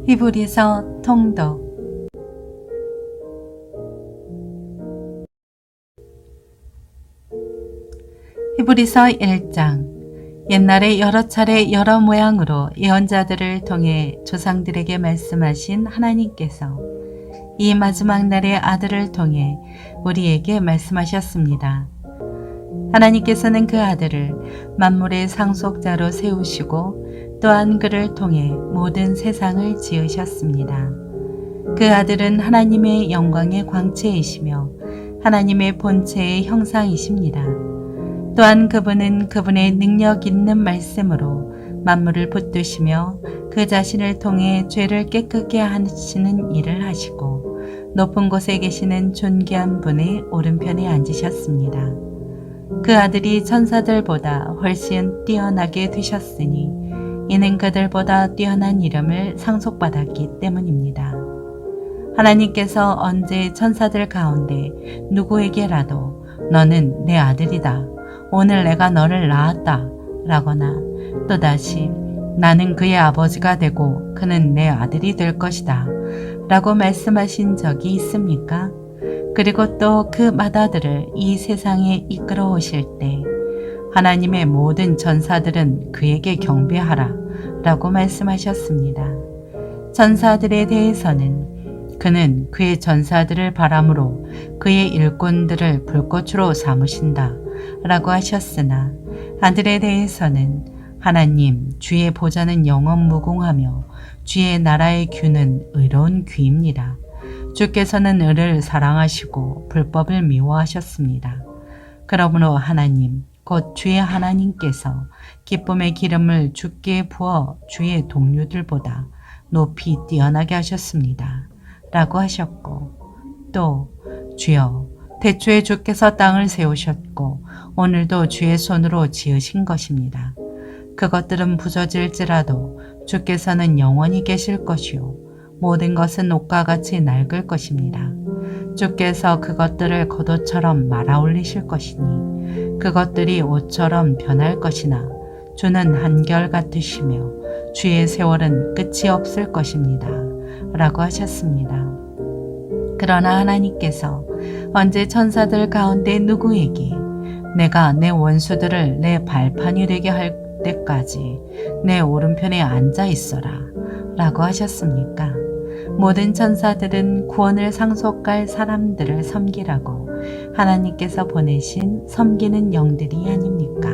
히브리서 통독. 히브리서 1장. 옛날에 여러 차례 여러 모양으로 예언자들을 통해 조상들에게 말씀하신 하나님께서 이 마지막 날의 아들을 통해 우리에게 말씀하셨습니다. 하나님께서는 그 아들을 만물의 상속자로 세우시고 또한 그를 통해 모든 세상을 지으셨습니다. 그 아들은 하나님의 영광의 광채이시며 하나님의 본체의 형상이십니다. 또한 그분은 그분의 능력 있는 말씀으로 만물을 붙드시며 그 자신을 통해 죄를 깨끗게 하시는 일을 하시고 높은 곳에 계시는 존귀한 분의 오른편에 앉으셨습니다. 그 아들이 천사들보다 훨씬 뛰어나게 되셨으니 이는 그들보다 뛰어난 이름을 상속받았기 때문입니다. 하나님께서 언제 천사들 가운데 누구에게라도 너는 내 아들이다, 오늘 내가 너를 낳았다 라거나 또다시 나는 그의 아버지가 되고 그는 내 아들이 될 것이다 라고 말씀하신 적이 있습니까? 그리고 또 그 맏아들을 이 세상에 이끌어 오실 때 하나님의 모든 전사들은 그에게 경배하라 라고 말씀하셨습니다. 전사들에 대해서는 그는 그의 전사들을 바람으로 그의 일꾼들을 불꽃으로 삼으신다 라고 하셨으나 아들에 대해서는 하나님 주의 보좌는 영원 무궁하며 주의 나라의 규는 의로운 규입니다. 주께서는 의를 사랑하시고 불법을 미워하셨습니다. 그러므로 하나님 곧 주의 하나님께서 기쁨의 기름을 주께 부어 주의 동료들보다 높이 뛰어나게 하셨습니다. 라고 하셨고 또 주여 태초에 주께서 땅을 세우셨고 오늘도 주의 손으로 지으신 것입니다. 그것들은 부서질지라도 주께서는 영원히 계실 것이요 모든 것은 옷과 같이 낡을 것입니다. 주께서 그것들을 겉옷처럼 말아 올리실 것이니 그것들이 옷처럼 변할 것이나 주는 한결같으시며 주의 세월은 끝이 없을 것입니다. 라고 하셨습니다. 그러나 하나님께서 언제 천사들 가운데 누구에게 내가 내 원수들을 내 발판이 되게 할 때까지 내 오른편에 앉아 있어라 라고 하셨습니까? 모든 천사들은 구원을 상속할 사람들을 섬기라고 하나님께서 보내신 섬기는 영들이 아닙니까?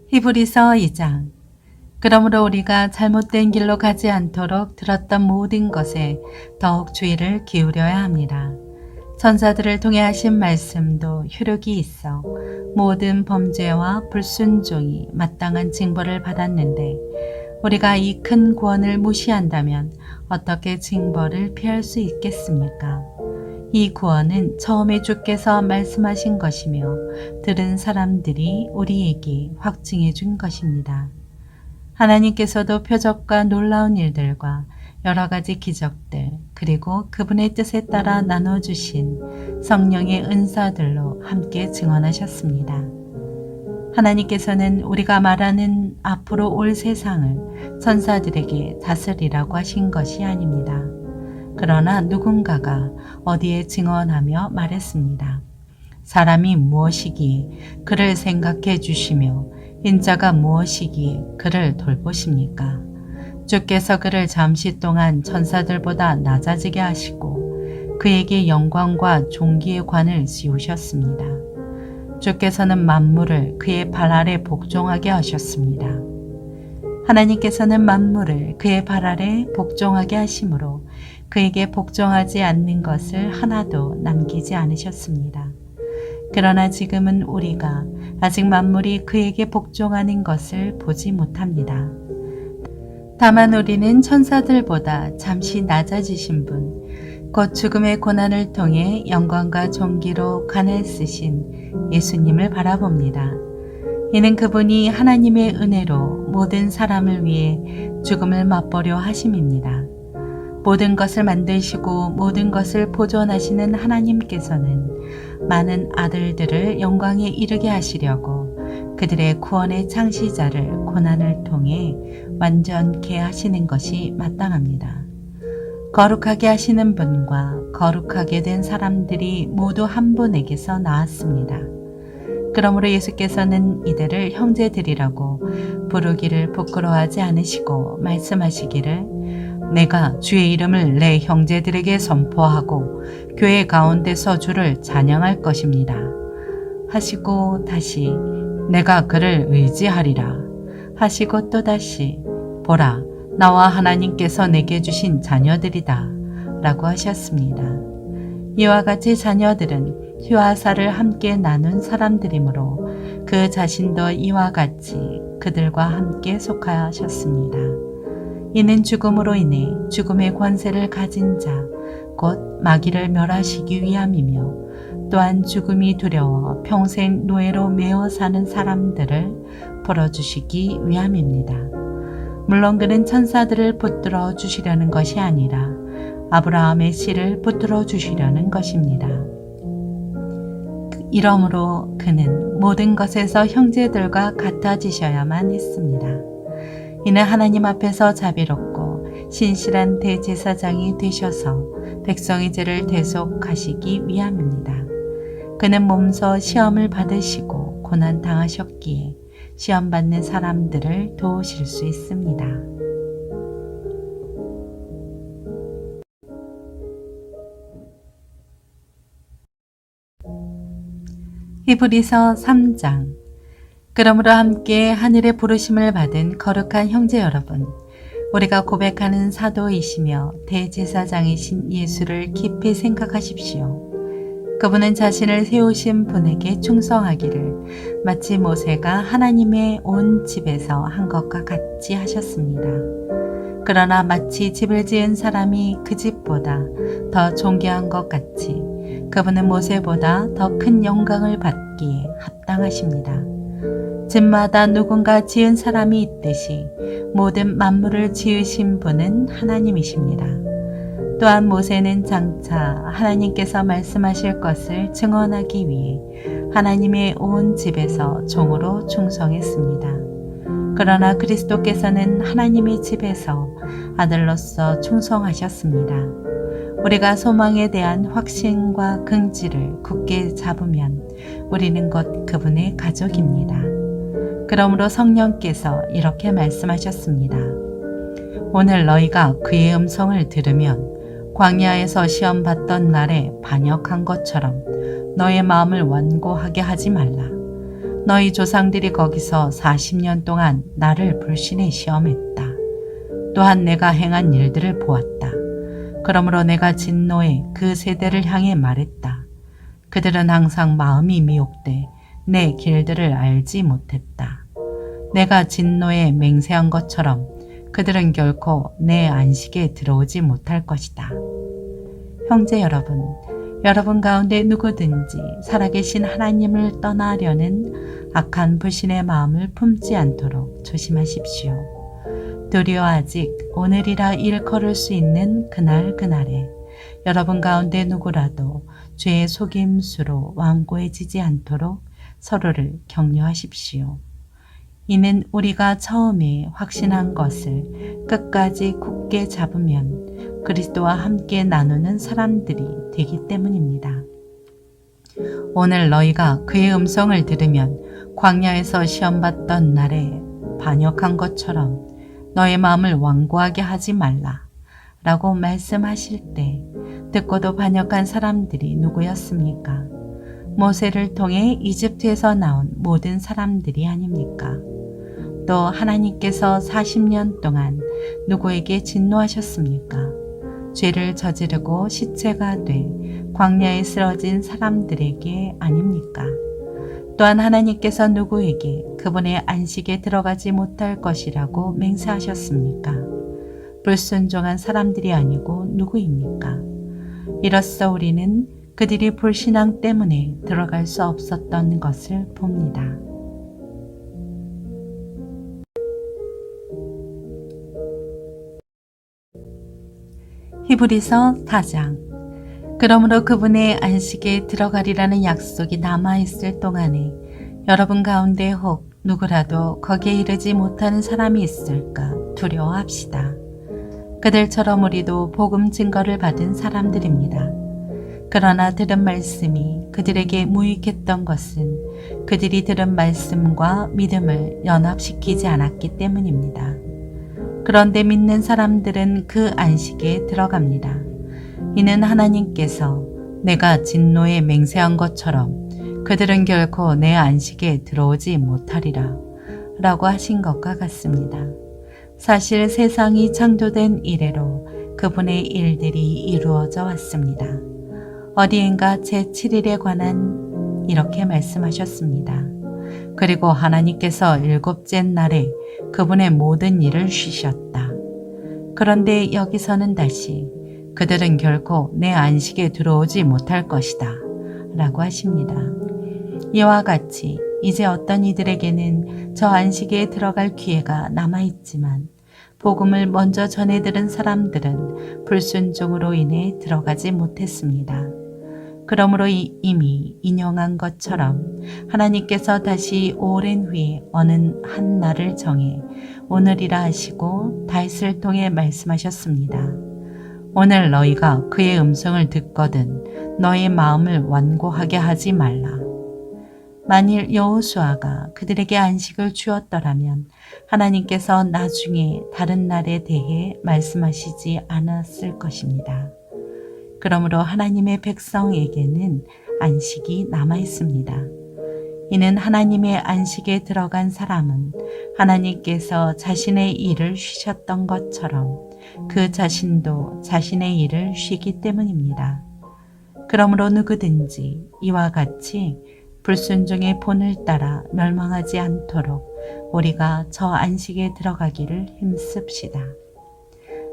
히브리서 2장. 그러므로 우리가 잘못된 길로 가지 않도록 들었던 모든 것에 더욱 주의를 기울여야 합니다. 천사들을 통해 하신 말씀도 효력이 있어 모든 범죄와 불순종이 마땅한 징벌을 받았는데 우리가 이 큰 구원을 무시한다면 어떻게 징벌을 피할 수 있겠습니까? 이 구원은 처음에 주께서 말씀하신 것이며 들은 사람들이 우리에게 확증해 준 것입니다. 하나님께서도 표적과 놀라운 일들과 여러 가지 기적들 그리고 그분의 뜻에 따라 나눠주신 성령의 은사들로 함께 증언하셨습니다. 하나님께서는 우리가 말하는 앞으로 올 세상을 천사들에게 다스리라고 하신 것이 아닙니다. 그러나 누군가가 어디에 증언하며 말했습니다. 사람이 무엇이기에 그를 생각해 주시며 인자가 무엇이기에 그를 돌보십니까? 주께서 그를 잠시 동안 천사들보다 낮아지게 하시고 그에게 영광과 존귀의 관을 씌우셨습니다. 주께서는 만물을 그의 발 아래 복종하게 하셨습니다. 하나님께서는 만물을 그의 발 아래 복종하게 하심으로 그에게 복종하지 않는 것을 하나도 남기지 않으셨습니다. 그러나 지금은 우리가 아직 만물이 그에게 복종하는 것을 보지 못합니다. 다만 우리는 천사들보다 잠시 낮아지신 분, 곧 죽음의 고난을 통해 영광과 존귀로 관을 쓰신 예수님을 바라봅니다. 이는 그분이 하나님의 은혜로 모든 사람을 위해 죽음을 맛보려 하심입니다. 모든 것을 만드시고 모든 것을 보존하시는 하나님께서는 많은 아들들을 영광에 이르게 하시려고 그들의 구원의 창시자를 고난을 통해 완전케 하시는 것이 마땅합니다. 거룩하게 하시는 분과 거룩하게 된 사람들이 모두 한 분에게서 나왔습니다. 그러므로 예수께서는 이들을 형제들이라고 부르기를 부끄러워하지 않으시고 말씀하시기를 내가 주의 이름을 내 형제들에게 선포하고 교회 가운데서 주를 찬양할 것입니다. 하시고 다시 내가 그를 의지하리라 하시고 또다시 보라 나와 하나님께서 내게 주신 자녀들이다 라고 하셨습니다. 이와 같이 자녀들은 피와 살을 함께 나눈 사람들이므로 그 자신도 이와 같이 그들과 함께 속하셨습니다. 이는 죽음으로 인해 죽음의 권세를 가진 자, 곧 마귀를 멸하시기 위함이며 또한 죽음이 두려워 평생 노예로 매어 사는 사람들을 풀어주시기 위함입니다. 물론 그는 천사들을 붙들어 주시려는 것이 아니라 아브라함의 씨를 붙들어 주시려는 것입니다. 이러므로 그는 모든 것에서 형제들과 같아지셔야만 했습니다. 이는 하나님 앞에서 자비롭고 신실한 대제사장이 되셔서 백성의 죄를 대속하시기 위함입니다. 그는 몸소 시험을 받으시고 고난 당하셨기에 시험 받는 사람들을 도우실 수 있습니다. 히브리서 3장. 그러므로 함께 하늘의 부르심을 받은 거룩한 형제 여러분, 우리가 고백하는 사도이시며 대제사장이신 예수를 깊이 생각하십시오. 그분은 자신을 세우신 분에게 충성하기를 마치 모세가 하나님의 온 집에서 한 것과 같이 하셨습니다. 그러나 마치 집을 지은 사람이 그 집보다 더 존귀한 것 같이 그분은 모세보다 더 큰 영광을 받기에 합당하십니다. 집마다 누군가 지은 사람이 있듯이 모든 만물을 지으신 분은 하나님이십니다. 또한 모세는 장차 하나님께서 말씀하실 것을 증언하기 위해 하나님의 온 집에서 종으로 충성했습니다. 그러나 그리스도께서는 하나님의 집에서 아들로서 충성하셨습니다. 우리가 소망에 대한 확신과 긍지를 굳게 잡으면 우리는 곧 그분의 가족입니다. 그러므로 성령께서 이렇게 말씀하셨습니다. 오늘 너희가 그의 음성을 들으면 광야에서 시험 받던 날에 반역한 것처럼 너의 마음을 완고하게 하지 말라. 너희 조상들이 거기서 40년 동안 나를 불신에 시험했다. 또한 내가 행한 일들을 보았다. 그러므로 내가 진노에 그 세대를 향해 말했다. 그들은 항상 마음이 미혹돼 내 길들을 알지 못했다. 내가 진노에 맹세한 것처럼 그들은 결코 내 안식에 들어오지 못할 것이다. 형제 여러분, 여러분 가운데 누구든지 살아계신 하나님을 떠나려는 악한 불신의 마음을 품지 않도록 조심하십시오. 도리어 아직 오늘이라 일컬을 수 있는 그날에 여러분 가운데 누구라도 죄의 속임수로 완고해지지 않도록 서로를 격려하십시오. 이는 우리가 처음에 확신한 것을 끝까지 굳게 잡으면 그리스도와 함께 나누는 사람들이 되기 때문입니다. 오늘 너희가 그의 음성을 들으면 광야에서 시험받던 날에 반역한 것처럼 너의 마음을 완고하게 하지 말라 라고 말씀하실 때 듣고도 반역한 사람들이 누구였습니까? 모세를 통해 이집트에서 나온 모든 사람들이 아닙니까? 또 하나님께서 40년 동안 누구에게 진노하셨습니까? 죄를 저지르고 시체가 돼 광야에 쓰러진 사람들에게 아닙니까? 또한 하나님께서 누구에게 그분의 안식에 들어가지 못할 것이라고 맹세하셨습니까? 불순종한 사람들이 아니고 누구입니까? 이로써 우리는 그들이 불신앙 때문에 들어갈 수 없었던 것을 봅니다. 히브리서 4장. 그러므로 그분의 안식에 들어가리라는 약속이 남아있을 동안에 여러분 가운데 혹 누구라도 거기에 이르지 못하는 사람이 있을까 두려워합시다. 그들처럼 우리도 복음 증거를 받은 사람들입니다. 그러나 들은 말씀이 그들에게 무익했던 것은 그들이 들은 말씀과 믿음을 연합시키지 않았기 때문입니다. 그런데 믿는 사람들은 그 안식에 들어갑니다. 이는 하나님께서 내가 진노에 맹세한 것처럼 그들은 결코 내 안식에 들어오지 못하리라 라고 하신 것과 같습니다. 사실 세상이 창조된 이래로 그분의 일들이 이루어져 왔습니다. 어디엔가 제7일에 관한 이렇게 말씀하셨습니다. 그리고 하나님께서 일곱째 날에 그분의 모든 일을 쉬셨다. 그런데 여기서는 다시 그들은 결코 내 안식에 들어오지 못할 것이다 라고 하십니다. 이와 같이 이제 어떤 이들에게는 저 안식에 들어갈 기회가 남아있지만 복음을 먼저 전해 들은 사람들은 불순종으로 인해 들어가지 못했습니다. 그러므로 이미 인용한 것처럼 하나님께서 다시 오랜 후에 어느 한 날을 정해 오늘이라 하시고 다윗을 통해 말씀하셨습니다. 오늘 너희가 그의 음성을 듣거든 너의 마음을 완고하게 하지 말라. 만일 여호수아가 그들에게 안식을 주었더라면 하나님께서 나중에 다른 날에 대해 말씀하시지 않았을 것입니다. 그러므로 하나님의 백성에게는 안식이 남아 있습니다. 이는 하나님의 안식에 들어간 사람은 하나님께서 자신의 일을 쉬셨던 것처럼 그 자신도 자신의 일을 쉬기 때문입니다. 그러므로 누구든지 이와 같이 불순종의 본을 따라 멸망하지 않도록 우리가 저 안식에 들어가기를 힘씁시다.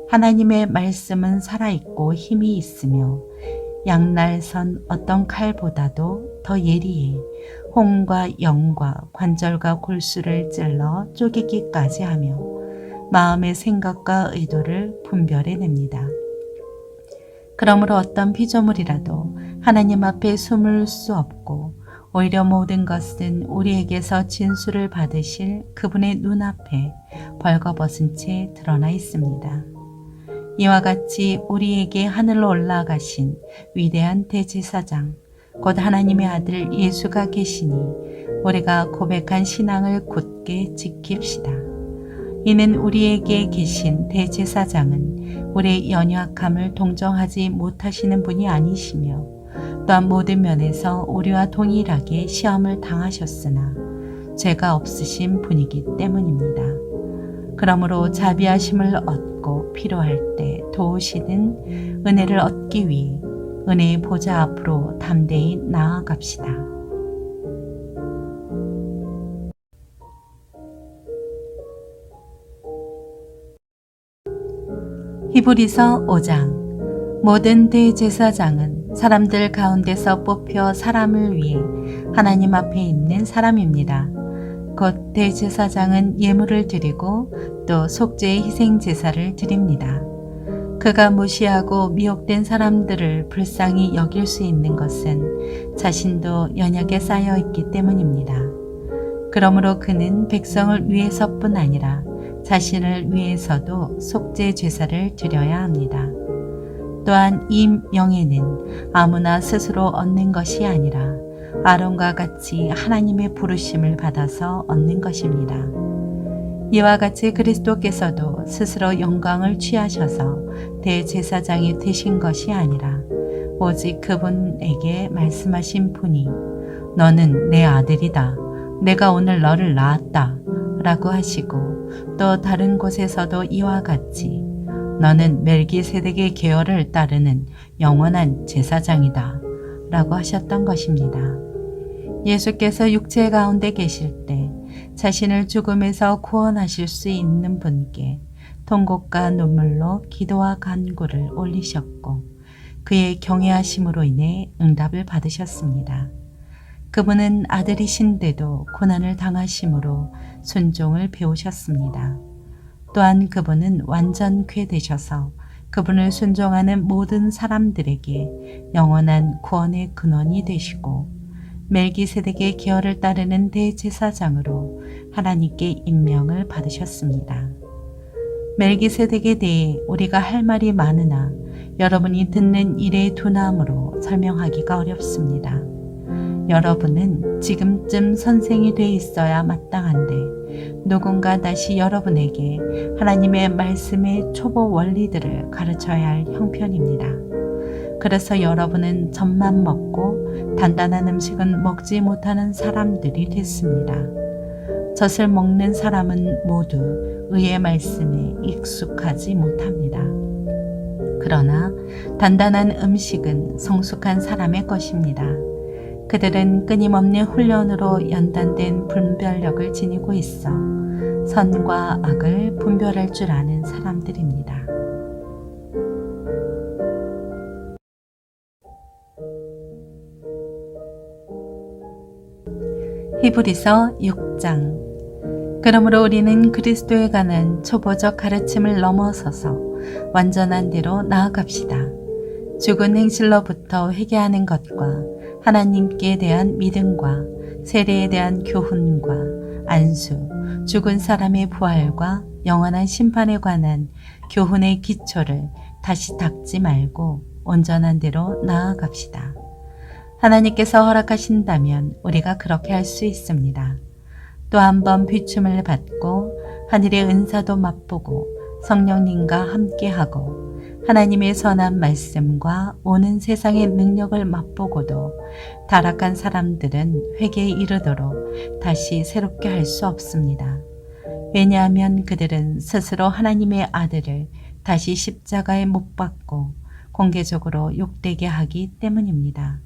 하나님의 말씀은 살아있고 힘이 있으며 양날선 어떤 칼보다도 더 예리해 홍과 영과 관절과 골수를 찔러 쪼개기까지 하며 마음의 생각과 의도를 분별해냅니다. 그러므로 어떤 피조물이라도 하나님 앞에 숨을 수 없고 오히려 모든 것은 우리에게서 진수를 받으실 그분의 눈앞에 벌거벗은 채 드러나 있습니다. 이와 같이 우리에게 하늘로 올라가신 위대한 대제사장, 곧 하나님의 아들 예수가 계시니 우리가 고백한 신앙을 굳게 지킵시다. 이는 우리에게 계신 대제사장은 우리의 연약함을 동정하지 못하시는 분이 아니시며 또한 모든 면에서 우리와 동일하게 시험을 당하셨으나 죄가 없으신 분이기 때문입니다. 그러므로 자비하심을 얻고 필요할 때 도우시는 은혜를 얻기 위해 은혜의 보좌 앞으로 담대히 나아갑시다. 히브리서 5장. 모든 대제사장은 사람들 가운데서 뽑혀 사람을 위해 하나님 앞에 있는 사람입니다. 곧 대제사장은 예물을 드리고 또 속죄의 희생 제사를 드립니다. 그가 무시하고 미혹된 사람들을 불쌍히 여길 수 있는 것은 자신도 연약에 쌓여 있기 때문입니다. 그러므로 그는 백성을 위해서뿐 아니라 자신을 위해서도 속죄 제사를 드려야 합니다. 또한 이 명예는 아무나 스스로 얻는 것이 아니라 아론과 같이 하나님의 부르심을 받아서 얻는 것입니다. 이와 같이 그리스도께서도 스스로 영광을 취하셔서 대제사장이 되신 것이 아니라 오직 그분에게 말씀하신 분이 너는 내 아들이다. 내가 오늘 너를 낳았다. 라고 하시고 또 다른 곳에서도 이와 같이 너는 멜기세덱의 계열을 따르는 영원한 제사장이다. 라고 하셨던 것입니다. 예수께서 육체 가운데 계실 때 자신을 죽음에서 구원하실 수 있는 분께 통곡과 눈물로 기도와 간구를 올리셨고 그의 경외하심으로 인해 응답을 받으셨습니다. 그분은 아들이신데도 고난을 당하심으로 순종을 배우셨습니다. 또한 그분은 완전케 되셔서 그분을 순종하는 모든 사람들에게 영원한 구원의 근원이 되시고 멜기세덱의 계열을 따르는 대제사장으로 하나님께 임명을 받으셨습니다. 멜기세덱에 대해 우리가 할 말이 많으나 여러분이 듣는 일의 두나무로 설명하기가 어렵습니다. 여러분은 지금쯤 선생이 돼 있어야 마땅한데 누군가 다시 여러분에게 하나님의 말씀의 초보 원리들을 가르쳐야 할 형편입니다. 그래서 여러분은 젖만 먹고 단단한 음식은 먹지 못하는 사람들이 됐습니다. 젖을 먹는 사람은 모두 의의 말씀에 익숙하지 못합니다. 그러나 단단한 음식은 성숙한 사람의 것입니다. 그들은 끊임없는 훈련으로 연단된 분별력을 지니고 있어 선과 악을 분별할 줄 아는 사람들입니다. 히브리서 6장. 그러므로 우리는 그리스도에 관한 초보적 가르침을 넘어서서 완전한 대로 나아갑시다. 죽은 행실로부터 회개하는 것과 하나님께 대한 믿음과 세례에 대한 교훈과 안수, 죽은 사람의 부활과 영원한 심판에 관한 교훈의 기초를 다시 닦지 말고 온전한 대로 나아갑시다. 하나님께서 허락하신다면 우리가 그렇게 할 수 있습니다. 또 한 번 비춤을 받고 하늘의 은사도 맛보고 성령님과 함께하고 하나님의 선한 말씀과 오는 세상의 능력을 맛보고도 타락한 사람들은 회개에 이르도록 다시 새롭게 할 수 없습니다. 왜냐하면 그들은 스스로 하나님의 아들을 다시 십자가에 못 박고 공개적으로 욕되게 하기 때문입니다.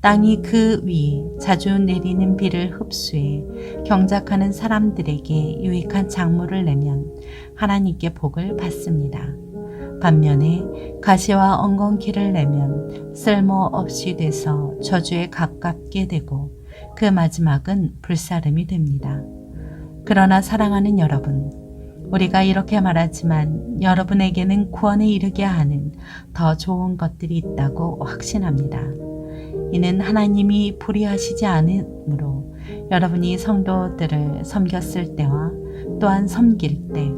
땅이 그 위에 자주 내리는 비를 흡수해 경작하는 사람들에게 유익한 작물을 내면 하나님께 복을 받습니다. 반면에 가시와 엉겅퀴를 내면 쓸모없이 돼서 저주에 가깝게 되고 그 마지막은 불사름이 됩니다. 그러나 사랑하는 여러분, 우리가 이렇게 말하지만 여러분에게는 구원에 이르게 하는 더 좋은 것들이 있다고 확신합니다. 이는 하나님이 불의하시지 않으므로 여러분이 성도들을 섬겼을 때와 또한 섬길 때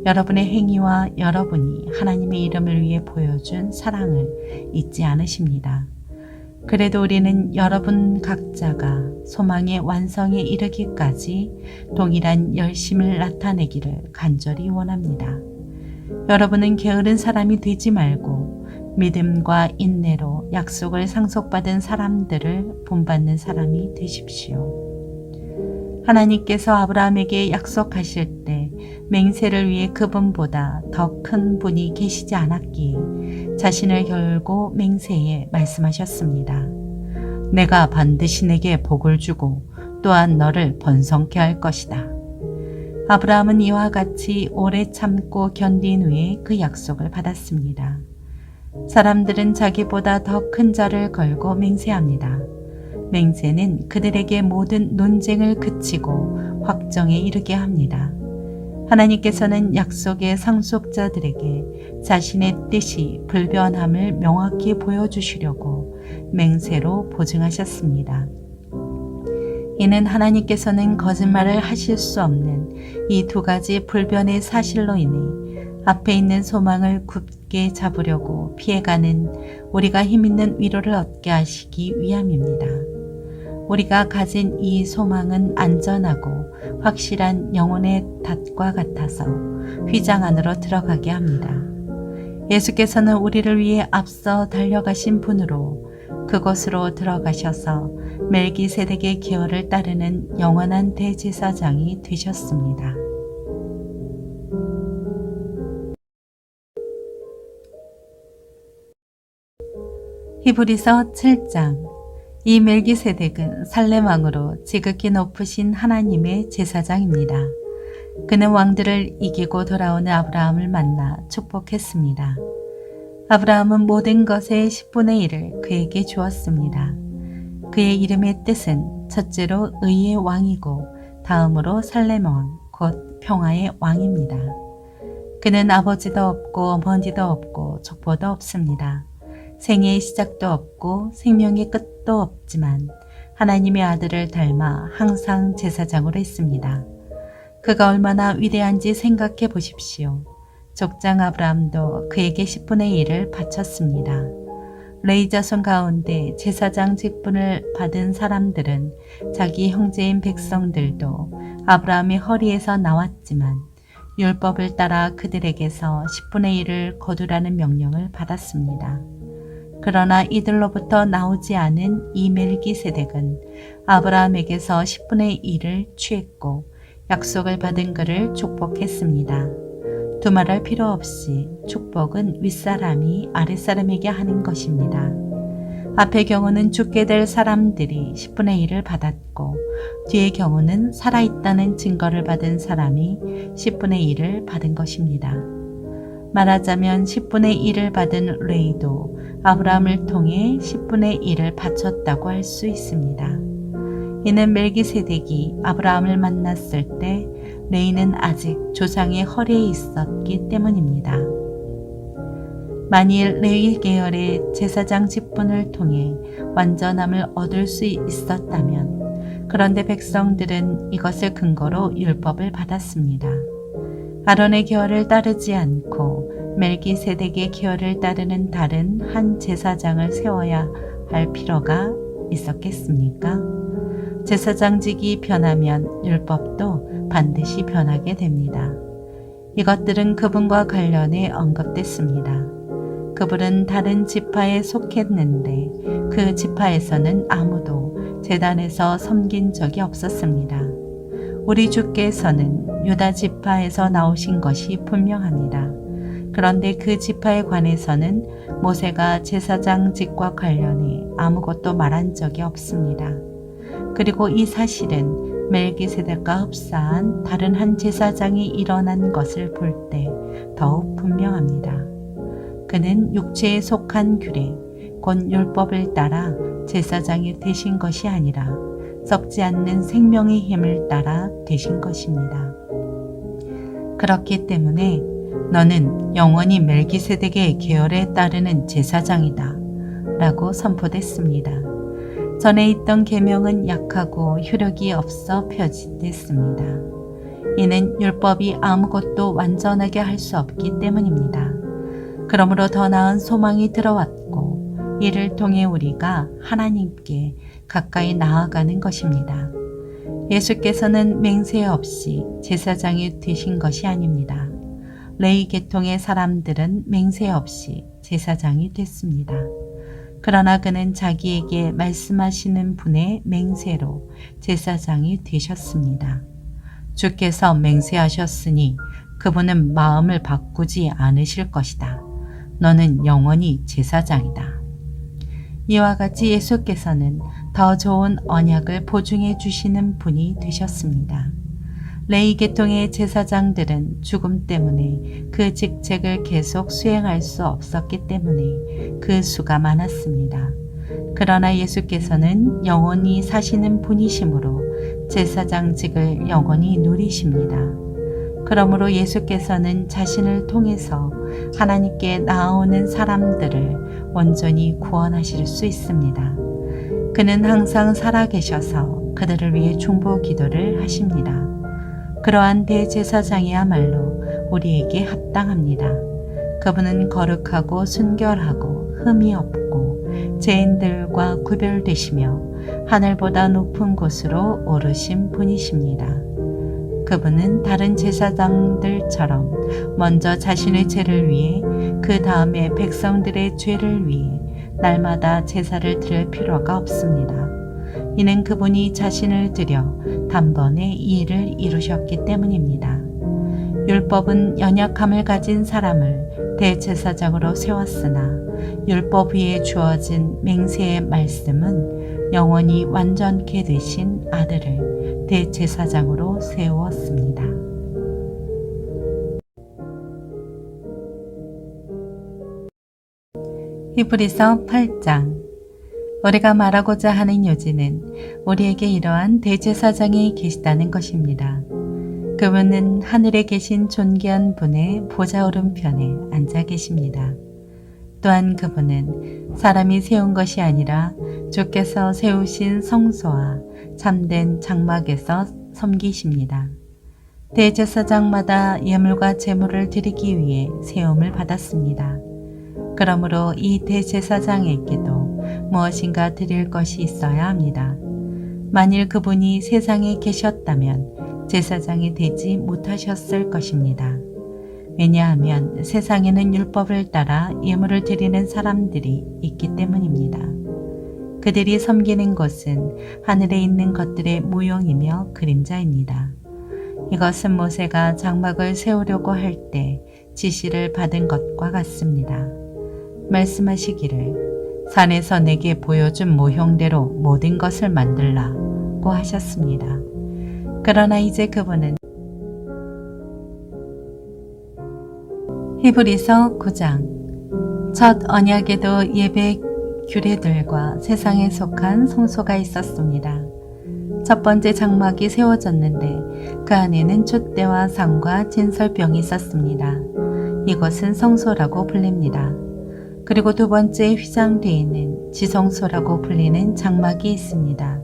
여러분의 행위와 여러분이 하나님의 이름을 위해 보여준 사랑을 잊지 않으십니다. 그래도 우리는 여러분 각자가 소망의 완성에 이르기까지 동일한 열심을 나타내기를 간절히 원합니다. 여러분은 게으른 사람이 되지 말고 믿음과 인내로 약속을 상속받은 사람들을 본받는 사람이 되십시오. 하나님께서 아브라함에게 약속하실 때 맹세를 위해 그분보다 더 큰 분이 계시지 않았기에 자신을 걸고 맹세에 말씀하셨습니다. 내가 반드시 내게 복을 주고 또한 너를 번성케 할 것이다. 아브라함은 이와 같이 오래 참고 견딘 후에 그 약속을 받았습니다. 사람들은 자기보다 더 큰 자를 걸고 맹세합니다. 맹세는 그들에게 모든 논쟁을 그치고 확정에 이르게 합니다. 하나님께서는 약속의 상속자들에게 자신의 뜻이 불변함을 명확히 보여주시려고 맹세로 보증하셨습니다. 이는 하나님께서는 거짓말을 하실 수 없는 이 두 가지 불변의 사실로 인해 앞에 있는 소망을 굳게 잡으려고 피해가는 우리가 힘있는 위로를 얻게 하시기 위함입니다. 우리가 가진 이 소망은 안전하고 확실한 영혼의 닷과 같아서 휘장 안으로 들어가게 합니다. 예수께서는 우리를 위해 앞서 달려가신 분으로 그곳으로 들어가셔서 멜기세덱의 계열을 따르는 영원한 대제사장이 되셨습니다. 히브리서 7장. 이 멜기세덱은 살렘 왕으로 지극히 높으신 하나님의 제사장입니다. 그는 왕들을 이기고 돌아오는 아브라함을 만나 축복했습니다. 아브라함은 모든 것의 10분의 1을 그에게 주었습니다. 그의 이름의 뜻은 첫째로 의의 왕이고 다음으로 살렘 왕, 곧 평화의 왕입니다. 그는 아버지도 없고 어머니도 없고 족보도 없습니다. 생애의 시작도 없고 생명의 끝도 없지만 하나님의 아들을 닮아 항상 제사장으로 있습니다. 그가 얼마나 위대한지 생각해 보십시오. 족장 아브라함도 그에게 10분의 1을 바쳤습니다. 레위 자손 가운데 제사장 직분을 받은 사람들은 자기 형제인 백성들도 아브라함의 허리에서 나왔지만 율법을 따라 그들에게서 10분의 1을 거두라는 명령을 받았습니다. 그러나 이들로부터 나오지 않은 이 멜기세덱은 아브라함에게서 10분의 1을 취했고 약속을 받은 그를 축복했습니다. 두말할 필요 없이 축복은 윗사람이 아랫사람에게 하는 것입니다. 앞의 경우는 죽게 될 사람들이 10분의 1을 받았고 뒤의 경우는 살아있다는 증거를 받은 사람이 10분의 1을 받은 것입니다. 말하자면 10분의 1을 받은 레위도 아브라함을 통해 10분의 1을 바쳤다고 할 수 있습니다. 이는 멜기세덱이 아브라함을 만났을 때 레위는 아직 조상의 허리에 있었기 때문입니다. 만일 레위 계열의 제사장 직분을 통해 완전함을 얻을 수 있었다면 그런데 백성들은 이것을 근거로 율법을 받았습니다. 아론의 계열을 따르지 않고 멜기세덱의 계열을 따르는 다른 한 제사장을 세워야 할 필요가 있었겠습니까? 제사장직이 변하면 율법도 반드시 변하게 됩니다. 이것들은 그분과 관련해 언급됐습니다. 그분은 다른 지파에 속했는데 그 지파에서는 아무도 제단에서 섬긴 적이 없었습니다. 우리 주께서는 유다 지파에서 나오신 것이 분명합니다. 그런데 그 지파에 관해서는 모세가 제사장직과 관련해 아무것도 말한 적이 없습니다. 그리고 이 사실은 멜기세덱과 흡사한 다른 한 제사장이 일어난 것을 볼 때 더욱 분명합니다. 그는 육체에 속한 규례, 곧 율법을 따라 제사장이 되신 것이 아니라 썩지 않는 생명의 힘을 따라 되신 것입니다. 그렇기 때문에 너는 영원히 멜기세덱의 계열에 따르는 제사장이다 라고 선포됐습니다. 전에 있던 계명은 약하고 효력이 없어 표지됐습니다. 이는 율법이 아무것도 완전하게 할 수 없기 때문입니다. 그러므로 더 나은 소망이 들어왔고 이를 통해 우리가 하나님께 가까이 나아가는 것입니다. 예수께서는 맹세 없이 제사장이 되신 것이 아닙니다. 레위 계통의 사람들은 맹세 없이 제사장이 됐습니다. 그러나 그는 자기에게 말씀하시는 분의 맹세로 제사장이 되셨습니다. 주께서 맹세하셨으니 그분은 마음을 바꾸지 않으실 것이다. 너는 영원히 제사장이다. 이와 같이 예수께서는 더 좋은 언약을 보증해 주시는 분이 되셨습니다. 레위 계통의 제사장들은 죽음 때문에 그 직책을 계속 수행할 수 없었기 때문에 그 수가 많았습니다. 그러나 예수께서는 영원히 사시는 분이시므로 제사장직을 영원히 누리십니다. 그러므로 예수께서는 자신을 통해서 하나님께 나아오는 사람들을 온전히 구원하실 수 있습니다. 그는 항상 살아계셔서 그들을 위해 중보 기도를 하십니다. 그러한 대제사장이야말로 우리에게 합당합니다. 그분은 거룩하고 순결하고 흠이 없고 죄인들과 구별되시며 하늘보다 높은 곳으로 오르신 분이십니다. 그분은 다른 제사장들처럼 먼저 자신의 죄를 위해 그 다음에 백성들의 죄를 위해 날마다 제사를 드릴 필요가 없습니다. 이는 그분이 자신을 드려 단번에 이 일을 이루셨기 때문입니다. 율법은 연약함을 가진 사람을 대제사장으로 세웠으나 율법 위에 주어진 맹세의 말씀은 영원히 완전케 되신 아들을 대제사장으로 세웠습니다. 히브리서 8장. 우리가 말하고자 하는 요지는 우리에게 이러한 대제사장이 계시다는 것입니다. 그분은 하늘에 계신 존귀한 분의 보좌 오른편에 앉아 계십니다. 또한 그분은 사람이 세운 것이 아니라 주께서 세우신 성소와 참된 장막에서 섬기십니다. 대제사장마다 예물과 제물을 드리기 위해 세움을 받았습니다. 그러므로 이 대제사장에게도 무엇인가 드릴 것이 있어야 합니다. 만일 그분이 세상에 계셨다면 제사장이 되지 못하셨을 것입니다. 왜냐하면 세상에는 율법을 따라 예물을 드리는 사람들이 있기 때문입니다. 그들이 섬기는 것은 하늘에 있는 것들의 모형이며 그림자입니다. 이것은 모세가 장막을 세우려고 할 때 지시를 받은 것과 같습니다. 말씀하시기를 산에서 내게 보여준 모형대로 모든 것을 만들라고 하셨습니다. 그러나 이제 그분은 히브리서 9장 첫 언약에도 예배 규례들과 세상에 속한 성소가 있었습니다. 첫 번째 장막이 세워졌는데 그 안에는 촛대와 상과 진설병이 있었습니다. 이것은 성소라고 불립니다. 그리고 두 번째 휘장되어있는 지성소라고 불리는 장막이 있습니다.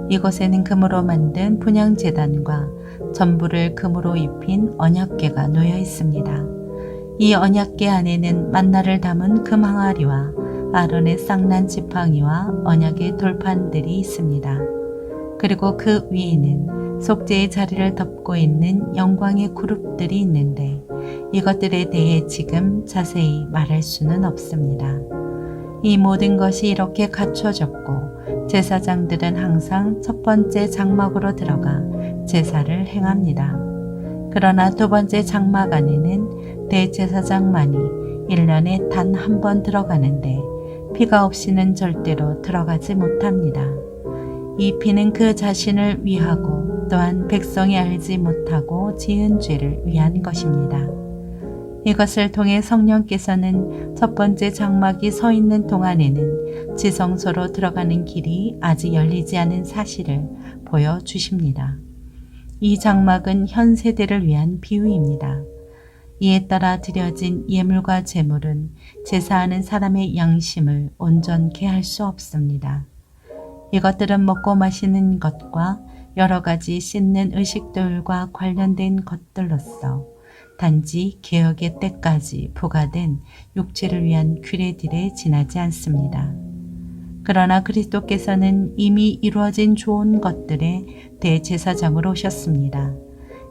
이곳에는 금으로 만든 분향제단과 전부를 금으로 입힌 언약궤가 놓여 있습니다. 이 언약궤 안에는 만나를 담은 금 항아리와 아론의 쌍난 지팡이와 언약의 돌판들이 있습니다. 그리고 그 위에는 속죄의 자리를 덮고 있는 영광의 그룹들이 있는데 이것들에 대해 지금 자세히 말할 수는 없습니다. 이 모든 것이 이렇게 갖춰졌고 제사장들은 항상 첫 번째 장막으로 들어가 제사를 행합니다. 그러나 두 번째 장막 안에는 대제사장만이 1년에 단 한 번 들어가는데 피가 없이는 절대로 들어가지 못합니다. 이 피는 그 자신을 위하고 또한 백성이 알지 못하고 지은 죄를 위한 것입니다. 이것을 통해 성령께서는 첫 번째 장막이 서 있는 동안에는 지성소로 들어가는 길이 아직 열리지 않은 사실을 보여주십니다. 이 장막은 현 세대를 위한 비유입니다. 이에 따라 드려진 예물과 제물은 제사하는 사람의 양심을 온전케 할 수 없습니다. 이것들은 먹고 마시는 것과 여러 가지 씻는 의식들과 관련된 것들로서 단지 개혁의 때까지 부과된 육체를 위한 규례들에 지나지 않습니다. 그러나 그리스도께서는 이미 이루어진 좋은 것들의 대제사장으로 오셨습니다.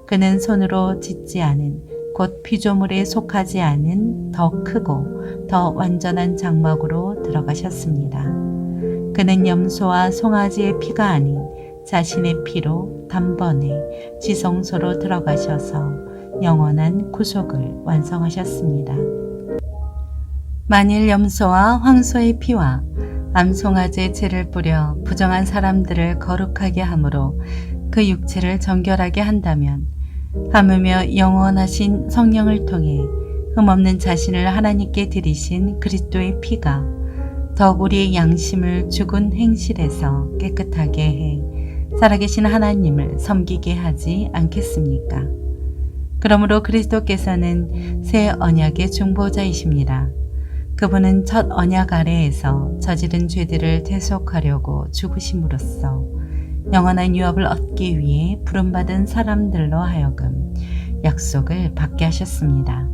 그는 손으로 짓지 않은 곧 피조물에 속하지 않은 더 크고 더 완전한 장막으로 들어가셨습니다. 그는 염소와 송아지의 피가 아닌 자신의 피로 단번에 지성소로 들어가셔서 영원한 구속을 완성하셨습니다. 만일 염소와 황소의 피와 암송아지의 채를 뿌려 부정한 사람들을 거룩하게 함으로 그 육체를 정결하게 한다면 하물며 영원하신 성령을 통해 흠없는 자신을 하나님께 드리신 그리스도의 피가 더욱 우리의 양심을 죽은 행실에서 깨끗하게 해 살아계신 하나님을 섬기게 하지 않겠습니까? 그러므로 그리스도께서는 새 언약의 중보자이십니다. 그분은 첫 언약 아래에서 저지른 죄들을 대속하려고 죽으심으로써 영원한 유업을 얻기 위해 부름받은 사람들로 하여금 약속을 받게 하셨습니다.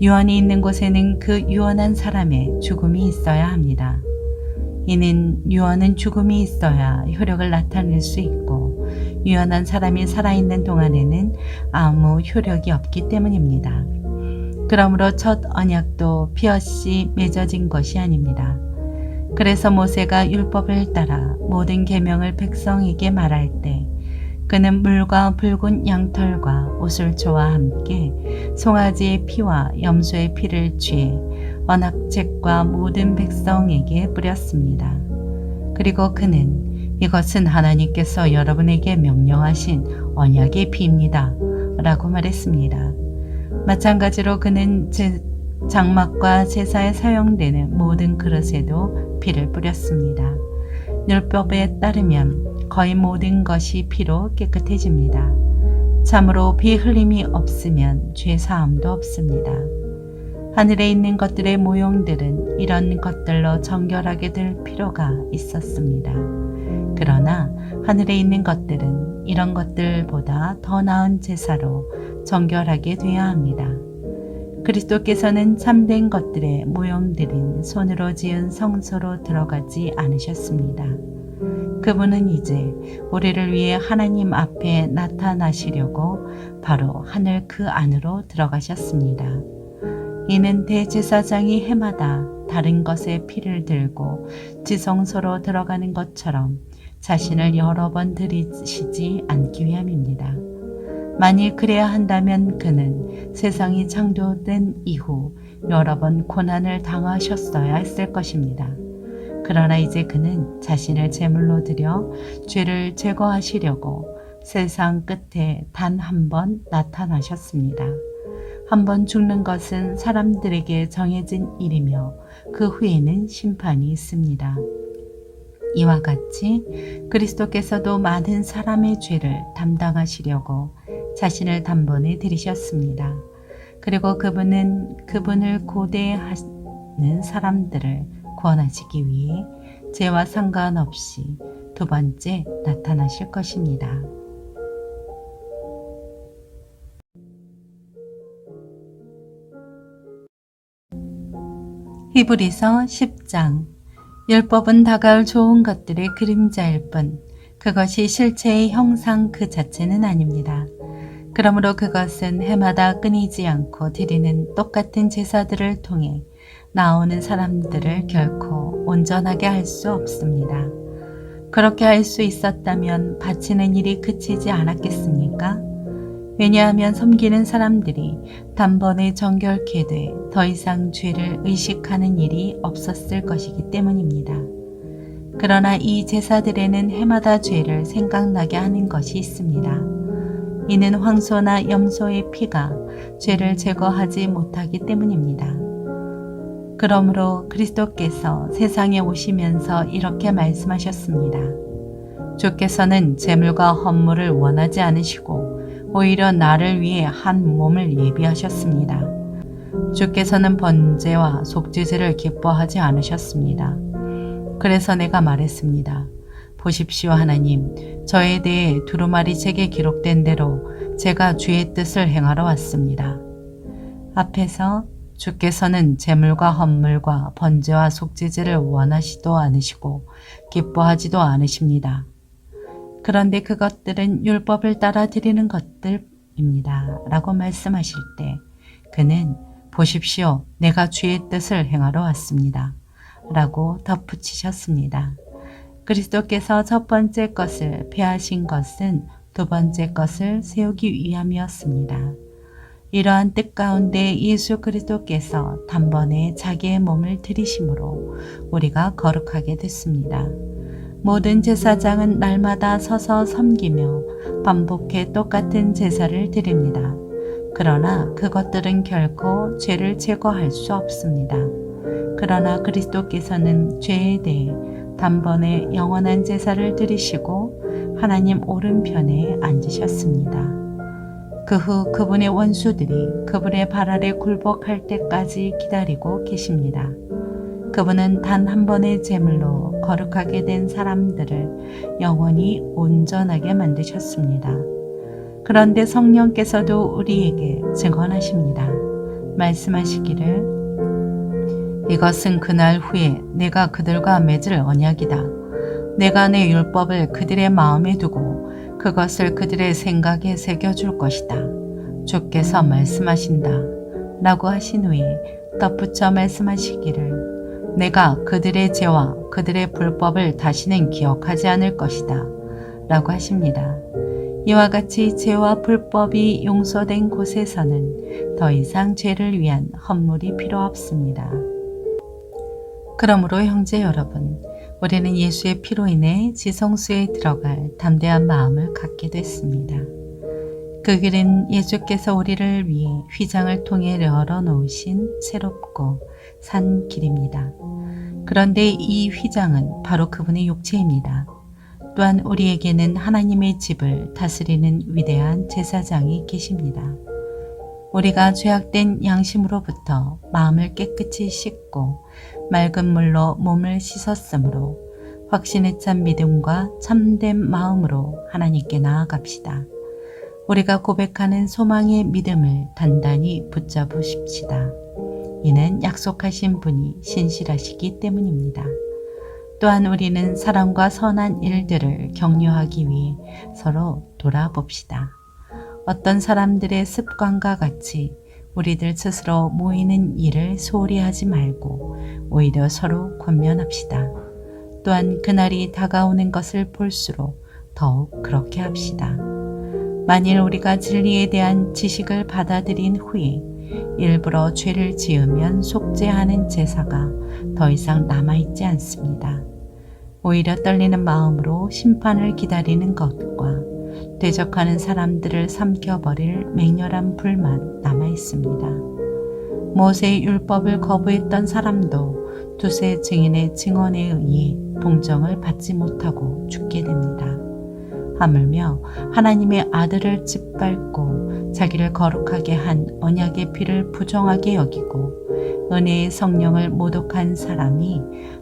유언이 있는 곳에는 그 유언한 사람의 죽음이 있어야 합니다. 이는 유언은 죽음이 있어야 효력을 나타낼 수 있고 유언한 사람이 살아있는 동안에는 아무 효력이 없기 때문입니다. 그러므로 첫 언약도 피 없이 맺어진 것이 아닙니다. 그래서 모세가 율법을 따라 모든 계명을 백성에게 말할 때 그는 물과 붉은 양털과 오슬초와 함께 송아지의 피와 염소의 피를 취해 언약책과 모든 백성에게 뿌렸습니다. 그리고 그는 이것은 하나님께서 여러분에게 명령하신 언약의 피입니다 라고 말했습니다. 마찬가지로 그는 장막과 제사에 사용되는 모든 그릇에도 피를 뿌렸습니다. 율법에 따르면 거의 모든 것이 피로 깨끗해집니다. 참으로 피 흘림이 없으면 죄 사함도 없습니다. 하늘에 있는 것들의 모형들은 이런 것들로 정결하게 될 필요가 있었습니다. 그러나 하늘에 있는 것들은 이런 것들보다 더 나은 제사로 정결하게 되어야 합니다. 그리스도께서는 참된 것들의 모형들인 손으로 지은 성소로 들어가지 않으셨습니다. 그분은 이제 우리를 위해 하나님 앞에 나타나시려고 바로 하늘 그 안으로 들어가셨습니다. 이는 대제사장이 해마다 다른 것의 피를 들고 지성소로 들어가는 것처럼 자신을 여러 번 들이시지 않기 위함입니다. 만일 그래야 한다면 그는 세상이 창조된 이후 여러 번 고난을 당하셨어야 했을 것입니다. 그러나 이제 그는 자신을 제물로 드려 죄를 제거하시려고 세상 끝에 단 한 번 나타나셨습니다. 한 번 죽는 것은 사람들에게 정해진 일이며 그 후에는 심판이 있습니다. 이와 같이 그리스도께서도 많은 사람의 죄를 담당하시려고 자신을 단번에 들이셨습니다. 그리고 그분은 그분을 고대하는 사람들을 구원하시기 위해 죄와 상관없이 두 번째 나타나실 것입니다. 히브리서 10장. 율법은 다가올 좋은 것들의 그림자일 뿐 그것이 실체의 형상 그 자체는 아닙니다. 그러므로 그것은 해마다 끊이지 않고 드리는 똑같은 제사들을 통해 나오는 사람들을 결코 온전하게 할 수 없습니다. 그렇게 할 수 있었다면 바치는 일이 그치지 않았겠습니까? 왜냐하면 섬기는 사람들이 단번에 정결케 돼 더 이상 죄를 의식하는 일이 없었을 것이기 때문입니다. 그러나 이 제사들에는 해마다 죄를 생각나게 하는 것이 있습니다. 이는 황소나 염소의 피가 죄를 제거하지 못하기 때문입니다. 그러므로 그리스도께서 세상에 오시면서 이렇게 말씀하셨습니다. 주께서는 제물과 헌물을 원하지 않으시고 오히려 나를 위해 한 몸을 예비하셨습니다. 주께서는 번제와 속죄제를 기뻐하지 않으셨습니다. 그래서 내가 말했습니다. 보십시오 하나님, 저에 대해 두루마리 책에 기록된 대로 제가 주의 뜻을 행하러 왔습니다. 앞에서 주께서는 제물과 헌물과 번제와 속죄제를 원하시도 않으시고 기뻐하지도 않으십니다. 그런데 그것들은 율법을 따라 드리는 것들입니다. 라고 말씀하실 때 그는 보십시오, 내가 주의 뜻을 행하러 왔습니다. 라고 덧붙이셨습니다. 그리스도께서 첫 번째 것을 폐하신 것은 두 번째 것을 세우기 위함이었습니다. 이러한 뜻 가운데 예수 그리스도께서 단번에 자기의 몸을 들이심으로 우리가 거룩하게 됐습니다. 모든 제사장은 날마다 서서 섬기며 반복해 똑같은 제사를 드립니다. 그러나 그것들은 결코 죄를 제거할 수 없습니다. 그러나 그리스도께서는 죄에 대해 단번에 영원한 제사를 드리시고 하나님 오른편에 앉으셨습니다. 그 후 그분의 원수들이 그분의 발 아래 굴복할 때까지 기다리고 계십니다. 그분은 단 한 번의 제물로 거룩하게 된 사람들을 영원히 온전하게 만드셨습니다. 그런데 성령께서도 우리에게 증언하십니다. 말씀하시기를 이것은 그날 후에 내가 그들과 맺을 언약이다. 내가 내 율법을 그들의 마음에 두고 그것을 그들의 생각에 새겨줄 것이다. 주께서 말씀하신다. 라고 하신 후에 덧붙여 말씀하시기를 내가 그들의 죄와 그들의 불법을 다시는 기억하지 않을 것이다. 라고 하십니다. 이와 같이 죄와 불법이 용서된 곳에서는 더 이상 죄를 위한 헌물이 필요 없습니다. 그러므로 형제 여러분, 우리는 예수의 피로 인해 지성소에 들어갈 담대한 마음을 갖게 됐습니다. 그 길은 예수께서 우리를 위해 휘장을 통해 열어놓으신 새롭고 산 길입니다. 그런데 이 휘장은 바로 그분의 육체입니다. 또한 우리에게는 하나님의 집을 다스리는 위대한 제사장이 계십니다. 우리가 죄악된 양심으로부터 마음을 깨끗이 씻고 맑은 물로 몸을 씻었으므로 확신에 찬 믿음과 참된 마음으로 하나님께 나아갑시다. 우리가 고백하는 소망의 믿음을 단단히 붙잡으십시다. 이는 약속하신 분이 신실하시기 때문입니다. 또한 우리는 사랑과 선한 일들을 격려하기 위해 서로 돌아봅시다. 어떤 사람들의 습관과 같이 우리들 스스로 모이는 일을 소홀히 하지 말고 오히려 서로 권면합시다. 또한 그날이 다가오는 것을 볼수록 더욱 그렇게 합시다. 만일 우리가 진리에 대한 지식을 받아들인 후에 일부러 죄를 지으면 속죄하는 제사가 더 이상 남아있지 않습니다. 오히려 떨리는 마음으로 심판을 기다리는 것과 대적하는 사람들을 삼켜버릴 맹렬한 불만 남아있습니다. 모세의 율법을 거부했던 사람도 두세 증인의 증언에 의해 동정을 받지 못하고 죽게 됩니다. 하물며 하나님의 아들을 짓밟고 자기를 거룩하게 한 언약의 피를 부정하게 여기고 은혜의 성령을 모독한 사람이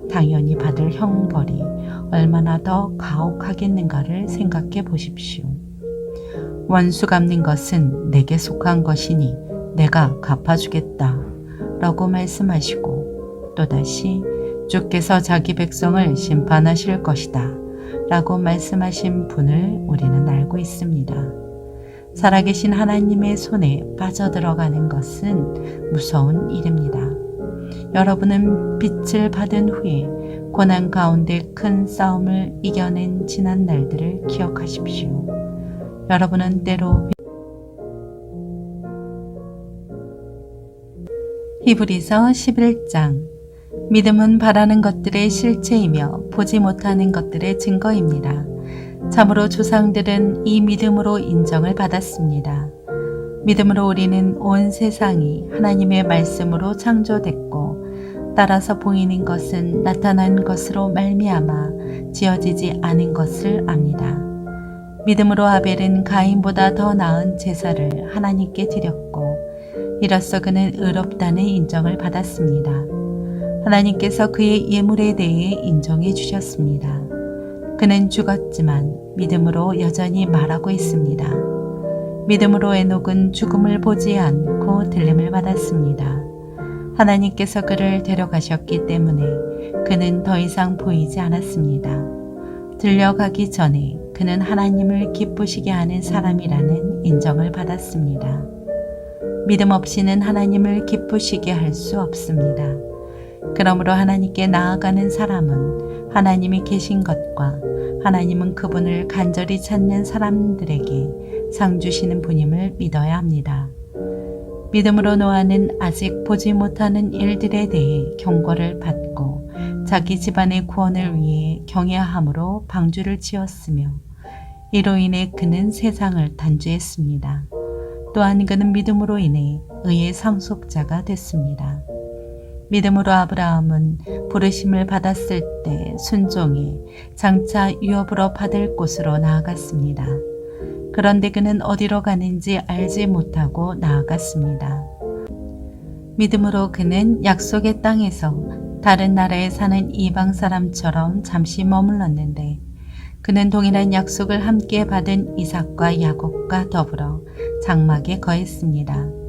당연히 받을 형벌이 얼마나 더 가혹하겠는가를 생각해 보십시오. 원수 갚는 것은 내게 속한 것이니 내가 갚아주겠다 라고 말씀하시고 또다시 주께서 자기 백성을 심판하실 것이다 라고 말씀하신 분을 우리는 알고 있습니다. 살아계신 하나님의 손에 빠져들어가는 것은 무서운 일입니다. 여러분은 빛을 받은 후에 고난 가운데 큰 싸움을 이겨낸 지난 날들을 기억하십시오. 여러분은 때로 히브리서 11장 믿음은 바라는 것들의 실체이며 보지 못하는 것들의 증거입니다. 참으로 조상들은 이 믿음으로 인정을 받았습니다. 믿음으로 우리는 온 세상이 하나님의 말씀으로 창조됐고 따라서 보이는 것은 나타난 것으로 말미암아 지어지지 않은 것을 압니다. 믿음으로 아벨은 가인보다 더 나은 제사를 하나님께 드렸고 이로써 그는 의롭다는 인정을 받았습니다. 하나님께서 그의 예물에 대해 인정해 주셨습니다. 그는 죽었지만 믿음으로 여전히 말하고 있습니다. 믿음으로 에녹은 죽음을 보지 않고 들림을 받았습니다. 하나님께서 그를 데려가셨기 때문에 그는 더 이상 보이지 않았습니다. 들려가기 전에 그는 하나님을 기쁘시게 하는 사람이라는 인정을 받았습니다. 믿음 없이는 하나님을 기쁘시게 할 수 없습니다. 그러므로 하나님께 나아가는 사람은 하나님이 계신 것과 하나님은 그분을 간절히 찾는 사람들에게 상 주시는 분임을 믿어야 합니다. 믿음으로 노아는 아직 보지 못하는 일들에 대해 경고를 받고 자기 집안의 구원을 위해 경외함으로 방주를 지었으며 이로 인해 그는 세상을 단죄했습니다. 또한 그는 믿음으로 인해 의의 상속자가 됐습니다. 믿음으로 아브라함은 부르심을 받았을 때 순종해 장차 유업으로 받을 곳으로 나아갔습니다. 그런데 그는 어디로 가는지 알지 못하고 나아갔습니다. 믿음으로 그는 약속의 땅에서 다른 나라에 사는 이방 사람처럼 잠시 머물렀는데 그는 동일한 약속을 함께 받은 이삭과 야곱과 더불어 장막에 거했습니다.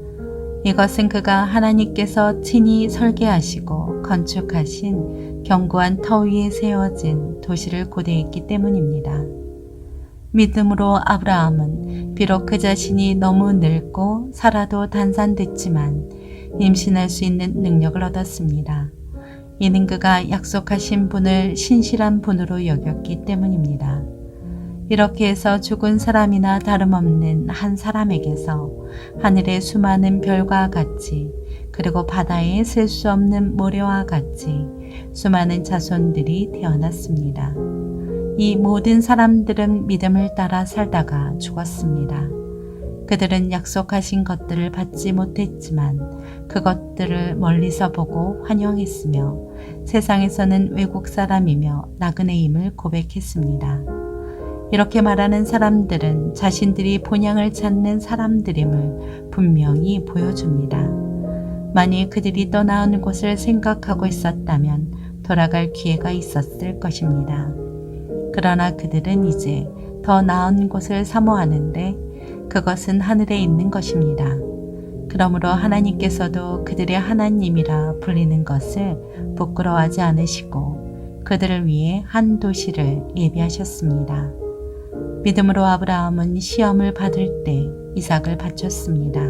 이것은 그가 하나님께서 친히 설계하시고 건축하신 견고한 터 위에 세워진 도시를 고대했기 때문입니다. 믿음으로 아브라함은 비록 그 자신이 너무 늙고 살아도 단산됐지만 임신할 수 있는 능력을 얻었습니다. 이는 그가 약속하신 분을 신실한 분으로 여겼기 때문입니다. 이렇게 해서 죽은 사람이나 다름없는 한 사람에게서 하늘의 수많은 별과 같이 그리고 바다에 셀 수 없는 모래와 같이 수많은 자손들이 태어났습니다. 이 모든 사람들은 믿음을 따라 살다가 죽었습니다. 그들은 약속하신 것들을 받지 못했지만 그것들을 멀리서 보고 환영했으며 세상에서는 외국 사람이며 나그네임을 고백했습니다. 이렇게 말하는 사람들은 자신들이 본향을 찾는 사람들임을 분명히 보여줍니다. 만일 그들이 떠나온 곳을 생각하고 있었다면 돌아갈 기회가 있었을 것입니다. 그러나 그들은 이제 더 나은 곳을 사모하는데 그것은 하늘에 있는 것입니다. 그러므로 하나님께서도 그들의 하나님이라 불리는 것을 부끄러워하지 않으시고 그들을 위해 한 도시를 예비하셨습니다. 믿음으로 아브라함은 시험을 받을 때 이삭을 바쳤습니다.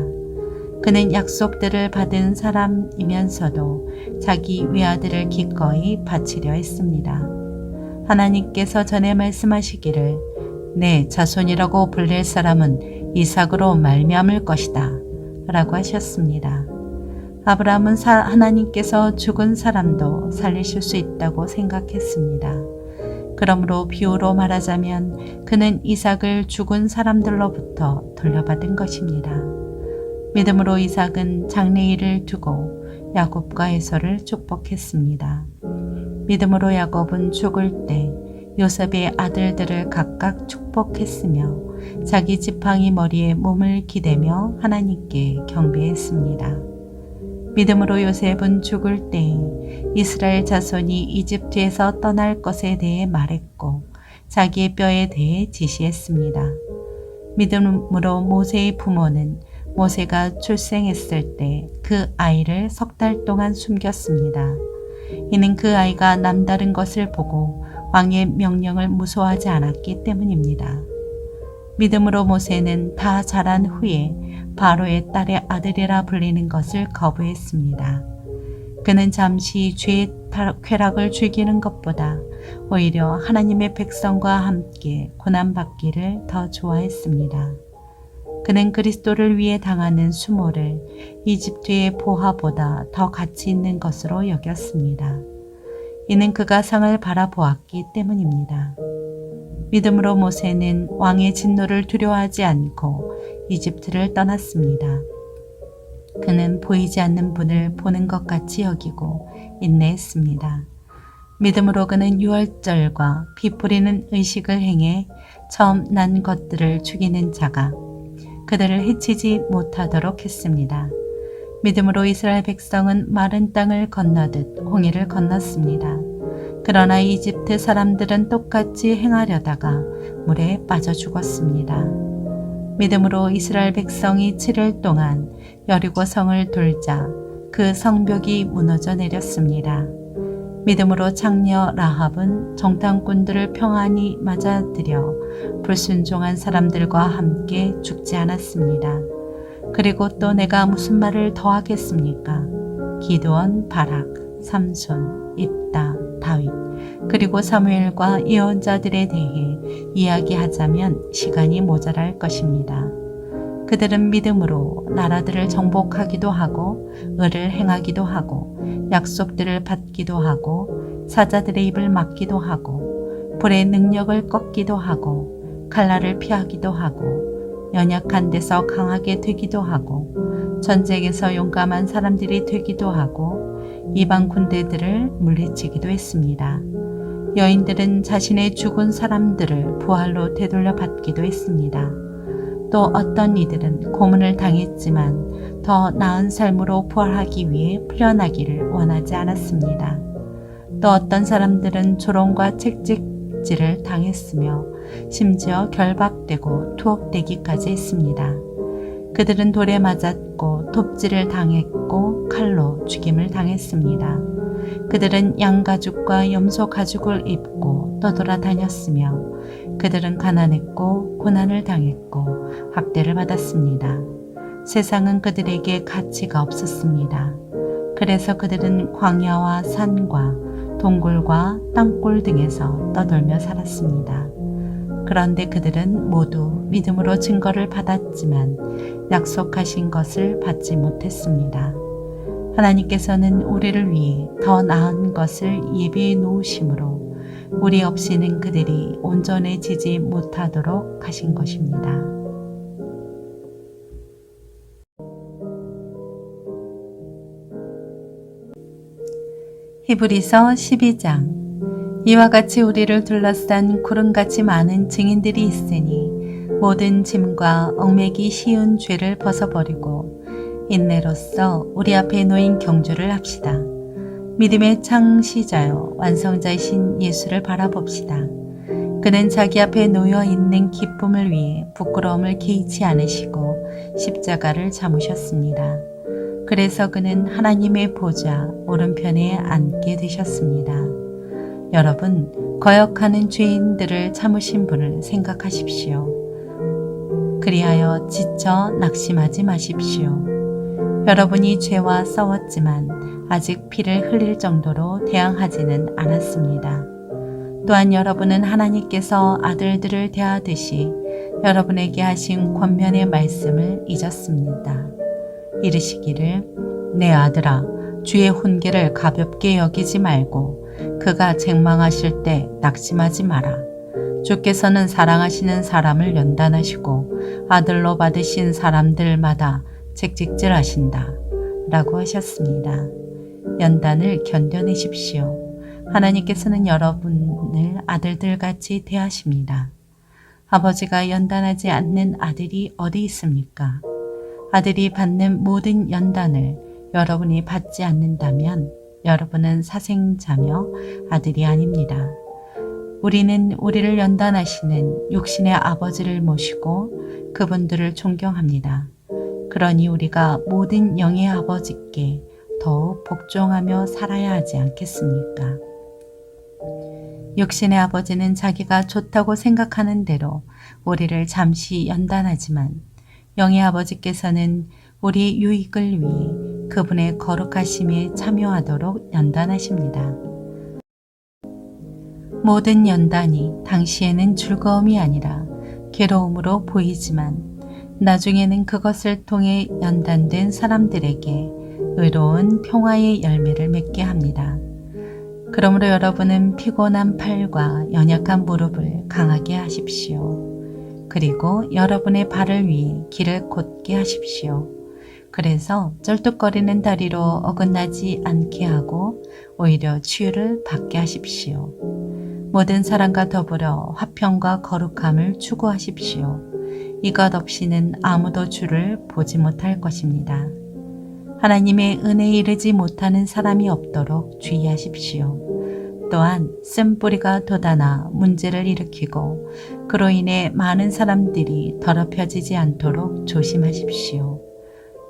그는 약속들을 받은 사람이면서도 자기 외아들을 기꺼이 바치려 했습니다. 하나님께서 전에 말씀하시기를 내 자손이라고 불릴 사람은 이삭으로 말미암을 것이다 라고 하셨습니다. 아브라함은 하나님께서 죽은 사람도 살리실 수 있다고 생각했습니다. 그러므로 비유로 말하자면 그는 이삭을 죽은 사람들로부터 돌려받은 것입니다. 믿음으로 이삭은 장래일을 두고 야곱과 에서를 축복했습니다. 믿음으로 야곱은 죽을 때 요셉의 아들들을 각각 축복했으며 자기 지팡이 머리에 몸을 기대며 하나님께 경배했습니다. 믿음으로 요셉은 죽을 때 이스라엘 자손이 이집트에서 떠날 것에 대해 말했고 자기의 뼈에 대해 지시했습니다. 믿음으로 모세의 부모는 모세가 출생했을 때 그 아이를 3달 동안 숨겼습니다. 이는 그 아이가 남다른 것을 보고 왕의 명령을 무서워하지 않았기 때문입니다. 믿음으로 모세는 다 자란 후에 바로의 딸의 아들이라 불리는 것을 거부했습니다. 그는 잠시 죄의 쾌락을 즐기는 것보다 오히려 하나님의 백성과 함께 고난받기를 더 좋아했습니다. 그는 그리스도를 위해 당하는 수모를 이집트의 보화보다 더 가치 있는 것으로 여겼습니다. 이는 그가 상을 바라보았기 때문입니다. 믿음으로 모세는 왕의 진노를 두려워하지 않고 이집트를 떠났습니다. 그는 보이지 않는 분을 보는 것 같이 여기고 인내했습니다. 믿음으로 그는 유월절과 피 뿌리는 의식을 행해 처음 난 것들을 죽이는 자가 그들을 해치지 못하도록 했습니다. 믿음으로 이스라엘 백성은 마른 땅을 건너듯 홍해를 건넜습니다. 그러나 이집트 사람들은 똑같이 행하려다가 물에 빠져 죽었습니다. 믿음으로 이스라엘 백성이 7일 동안 여리고 성을 돌자 그 성벽이 무너져 내렸습니다. 믿음으로 장녀 라합은 정탐꾼들을 평안히 맞아들여 불순종한 사람들과 함께 죽지 않았습니다. 그리고 또 내가 무슨 말을 더 하겠습니까? 기드온, 바락, 삼손, 입다, 다윗, 그리고 사무엘과 예언자들에 대해 이야기하자면 시간이 모자랄 것입니다. 그들은 믿음으로 나라들을 정복하기도 하고 의를 행하기도 하고 약속들을 받기도 하고 사자들의 입을 막기도 하고 불의 능력을 꺾기도 하고 칼날을 피하기도 하고 연약한 데서 강하게 되기도 하고 전쟁에서 용감한 사람들이 되기도 하고 이방 군대들을 물리치기도 했습니다. 여인들은 자신의 죽은 사람들을 부활로 되돌려 받기도 했습니다. 또 어떤 이들은 고문을 당했지만 더 나은 삶으로 부활하기 위해 풀려나기를 원하지 않았습니다. 또 어떤 사람들은 조롱과 채찍질을 당했으며 심지어 결박되고 투옥되기까지 했습니다. 그들은 돌에 맞았고 톱질을 당했고 칼로 죽임을 당했습니다. 그들은 양가죽과 염소 가죽을 입고 떠돌아다녔으며 그들은 가난했고 고난을 당했고 학대를 받았습니다. 세상은 그들에게 가치가 없었습니다. 그래서 그들은 광야와 산과 동굴과 땅굴 등에서 떠돌며 살았습니다. 그런데 그들은 모두 믿음으로 증거를 받았지만 약속하신 것을 받지 못했습니다. 하나님께서는 우리를 위해 더 나은 것을 예비해 놓으심으로 우리 없이는 그들이 온전해지지 못하도록 하신 것입니다. 히브리서 12장. 이와 같이 우리를 둘러싼 구름같이 많은 증인들이 있으니 모든 짐과 얽매기 쉬운 죄를 벗어버리고 인내로써 우리 앞에 놓인 경주를 합시다. 믿음의 창시자요 완성자이신 예수를 바라봅시다. 그는 자기 앞에 놓여 있는 기쁨을 위해 부끄러움을 개의치 않으시고 십자가를 잠으셨습니다. 그래서 그는 하나님의 보좌 오른편에 앉게 되셨습니다. 여러분, 거역하는 죄인들을 참으신 분을 생각하십시오. 그리하여 지쳐 낙심하지 마십시오. 여러분이 죄와 싸웠지만 아직 피를 흘릴 정도로 대항하지는 않았습니다. 또한 여러분은 하나님께서 아들들을 대하듯이 여러분에게 하신 권면의 말씀을 잊었습니다. 이르시기를 내 아들아 주의 훈계를 가볍게 여기지 말고 그가 책망하실 때 낙심하지 마라. 주께서는 사랑하시는 사람을 연단하시고 아들로 받으신 사람들마다 책찍질하신다 라고 하셨습니다. 연단을 견뎌내십시오. 하나님께서는 여러분을 아들들같이 대하십니다. 아버지가 연단하지 않는 아들이 어디 있습니까? 아들이 받는 모든 연단을 여러분이 받지 않는다면 여러분은 사생자며 아들이 아닙니다. 우리는 우리를 연단하시는 육신의 아버지를 모시고 그분들을 존경합니다. 그러니 우리가 모든 영의 아버지께 더욱 복종하며 살아야 하지 않겠습니까? 육신의 아버지는 자기가 좋다고 생각하는 대로 우리를 잠시 연단하지만 영의 아버지께서는 우리 유익을 위해 그분의 거룩하심에 참여하도록 연단하십니다. 모든 연단이 당시에는 즐거움이 아니라 괴로움으로 보이지만 나중에는 그것을 통해 연단된 사람들에게 의로운 평화의 열매를 맺게 합니다. 그러므로 여러분은 피곤한 팔과 연약한 무릎을 강하게 하십시오. 그리고 여러분의 발을 위해 길을 곧게 하십시오. 그래서 쩔뚝거리는 다리로 어긋나지 않게 하고 오히려 치유를 받게 하십시오. 모든 사람과 더불어 화평과 거룩함을 추구하십시오. 이것 없이는 아무도 주를 보지 못할 것입니다. 하나님의 은혜에 이르지 못하는 사람이 없도록 주의하십시오. 또한 쓴뿌리가 돋아나 문제를 일으키고 그로 인해 많은 사람들이 더럽혀지지 않도록 조심하십시오.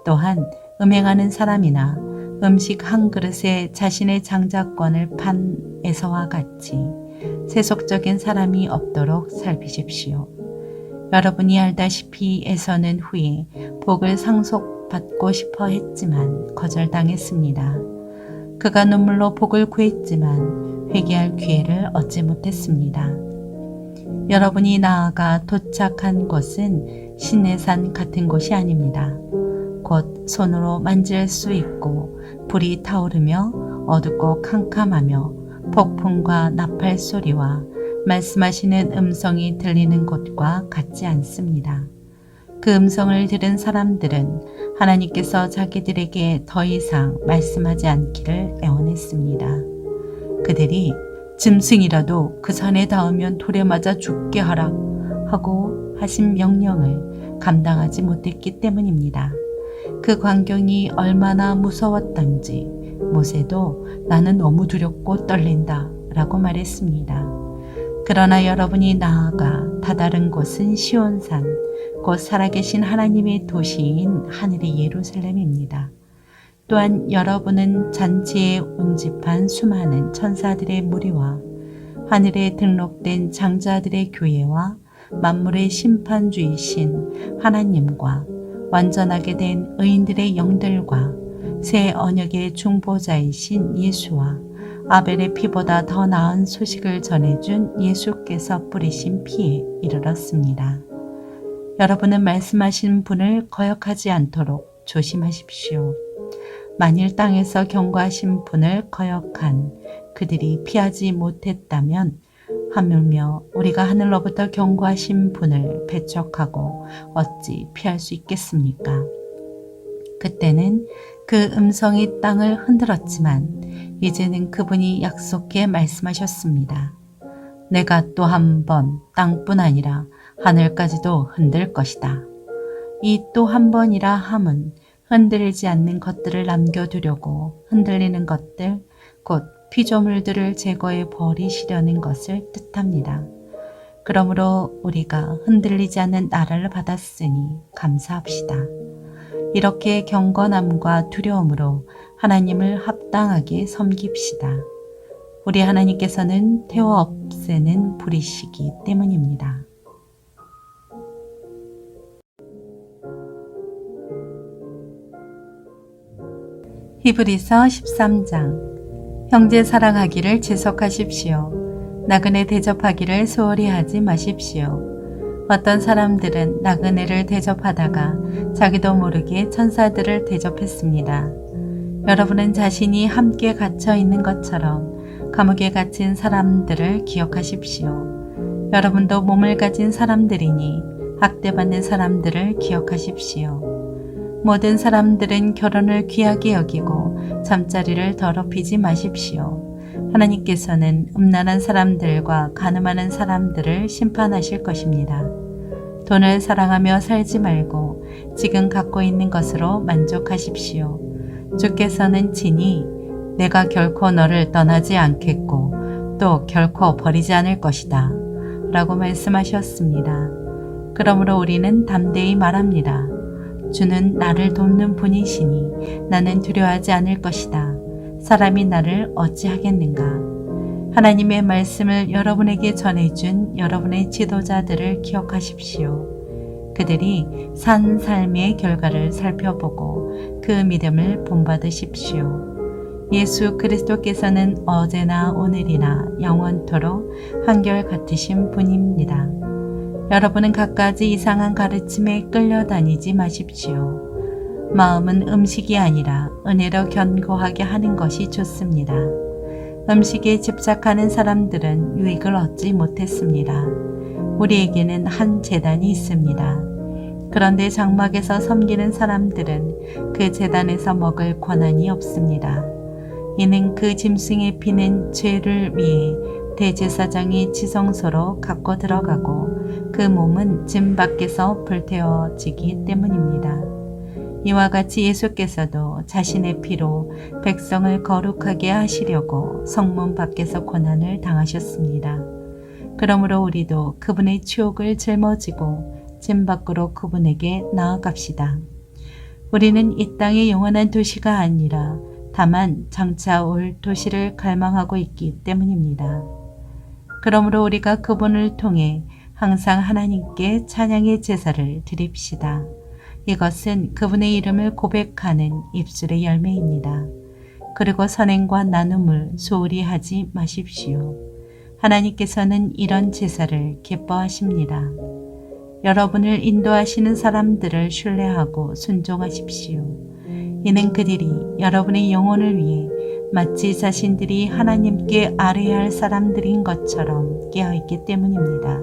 또한 음행하는 사람이나 음식 한 그릇에 자신의 장자권을 판 에서와 같이 세속적인 사람이 없도록 살피십시오. 여러분이 알다시피 에서는 후에 복을 상속받고 싶어 했지만 거절당했습니다. 그가 눈물로 복을 구했지만 회개할 기회를 얻지 못했습니다. 여러분이 나아가 도착한 곳은 시내산 같은 곳이 아닙니다. 곧 손으로 만질 수 있고 불이 타오르며 어둡고 캄캄하며 폭풍과 나팔 소리와 말씀하시는 음성이 들리는 곳과 같지 않습니다. 그 음성을 들은 사람들은 하나님께서 자기들에게 더 이상 말씀하지 않기를 애원했습니다. 그들이 짐승이라도 그 산에 닿으면 돌에 맞아 죽게 하라 하고 하신 명령을 감당하지 못했기 때문입니다. 그 광경이 얼마나 무서웠던지 모세도 나는 너무 두렵고 떨린다 라고 말했습니다. 그러나 여러분이 나아가 다다른 곳은 시온산, 곧 살아계신 하나님의 도시인 하늘의 예루살렘입니다. 또한 여러분은 잔치에 운집한 수많은 천사들의 무리와 하늘에 등록된 장자들의 교회와 만물의 심판주이신 하나님과 완전하게 된 의인들의 영들과 새 언약의 중보자이신 예수와 아벨의 피보다 더 나은 소식을 전해준 예수께서 뿌리신 피에 이르렀습니다. 여러분은 말씀하신 분을 거역하지 않도록 조심하십시오. 만일 땅에서 경고하신 분을 거역한 그들이 피하지 못했다면 하물며 우리가 하늘로부터 경고하신 분을 배척하고 어찌 피할 수 있겠습니까? 그때는 그 음성이 땅을 흔들었지만 이제는 그분이 약속해 말씀하셨습니다. 내가 또 한 번 땅뿐 아니라 하늘까지도 흔들 것이다. 이 또 한 번이라 함은 흔들리지 않는 것들을 남겨두려고 흔들리는 것들, 곧 피조물들을 제거해 버리시려는 것을 뜻합니다. 그러므로 우리가 흔들리지 않는 나라를 받았으니 감사합시다. 이렇게 경건함과 두려움으로 하나님을 합당하게 섬깁시다. 우리 하나님께서는 태워 없애는 불이시기 때문입니다. 히브리서 13장. 형제 사랑하기를 지속하십시오. 나그네 대접하기를 소홀히 하지 마십시오. 어떤 사람들은 나그네를 대접하다가 자기도 모르게 천사들을 대접했습니다. 여러분은 자신이 함께 갇혀 있는 것처럼 감옥에 갇힌 사람들을 기억하십시오. 여러분도 몸을 가진 사람들이니 학대받는 사람들을 기억하십시오. 모든 사람들은 결혼을 귀하게 여기고 잠자리를 더럽히지 마십시오. 하나님께서는 음란한 사람들과 간음하는 사람들을 심판하실 것입니다. 돈을 사랑하며 살지 말고 지금 갖고 있는 것으로 만족하십시오. 주께서는 친히 내가 결코 너를 떠나지 않겠고 또 결코 버리지 않을 것이다 라고 말씀하셨습니다. 그러므로 우리는 담대히 말합니다. 주는 나를 돕는 분이시니 나는 두려워하지 않을 것이다. 사람이 나를 어찌하겠는가. 하나님의 말씀을 여러분에게 전해준 여러분의 지도자들을 기억하십시오. 그들이 산 삶의 결과를 살펴보고 그 믿음을 본받으십시오. 예수 그리스도께서는 어제나 오늘이나 영원토록 한결같으신 분입니다. 여러분은 갖가지 이상한 가르침에 끌려다니지 마십시오. 마음은 음식이 아니라 은혜로 견고하게 하는 것이 좋습니다. 음식에 집착하는 사람들은 유익을 얻지 못했습니다. 우리에게는 한 제단이 있습니다. 그런데 장막에서 섬기는 사람들은 그 제단에서 먹을 권한이 없습니다. 이는 그 짐승의 피는 죄를 위해 대제사장이 지성소로 갖고 들어가고 그 몸은 짐 밖에서 불태워지기 때문입니다. 이와 같이 예수께서도 자신의 피로 백성을 거룩하게 하시려고 성문 밖에서 고난을 당하셨습니다. 그러므로 우리도 그분의 추억을 짊어지고 짐 밖으로 그분에게 나아갑시다. 우리는 이 땅의 영원한 도시가 아니라 다만 장차 올 도시를 갈망하고 있기 때문입니다. 그러므로 우리가 그분을 통해 항상 하나님께 찬양의 제사를 드립시다. 이것은 그분의 이름을 고백하는 입술의 열매입니다. 그리고 선행과 나눔을 소홀히 하지 마십시오. 하나님께서는 이런 제사를 기뻐하십니다. 여러분을 인도하시는 사람들을 신뢰하고 순종하십시오. 이는 그들이 여러분의 영혼을 위해 마치 자신들이 하나님께 아뢰야 할 사람들인 것처럼 깨어있기 때문입니다.